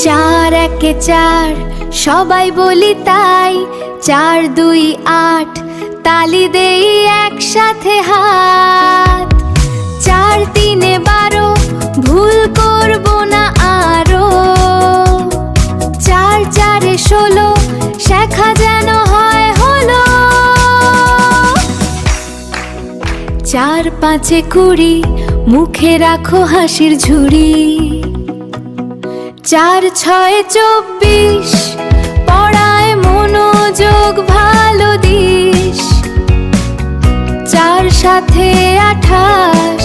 চার একে চার সবাই বলি তাই, 4 2 8 তালি দেই একসাথে হাত। 4 3 12 ভুল করব না আরো, 4 4 16 শেখা যেন হয় হলো। 4 5 20 মুখে রাখো হাসির ঝুড়ি। 4 6 24 পড়ায় মনোযোগ ভালো দিস। 4 7 28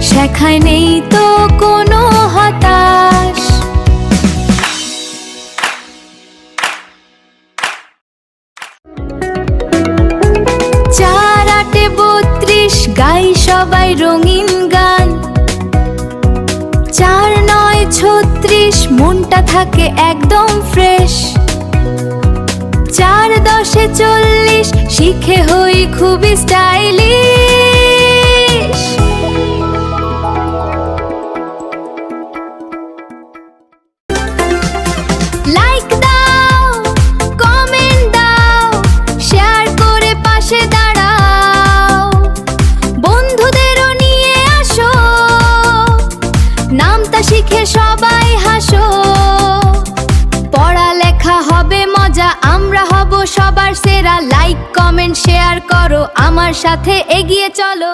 শেখায় নেই তো কোনো হতাশ। 4 8 32 গাই সবাই রঙিন গান। 4 9 36 মনটা থাকে একদম ফ্রেশ। 4 10 40 শিখে হই খুবই স্টাইলিশ। লাইক দাও, কমেন্ট দাও, শেয়ার করে পাশে দাঁড়াও। বন্ধুদেরও নিয়ে আসো, নামটা শিখে সবাই হাসো। পড়ালেখা হবে মজা, আমরা হব সবার সেরা। লাইক কমেন্ট শেয়ার করো, আমার সাথে এগিয়ে চলো।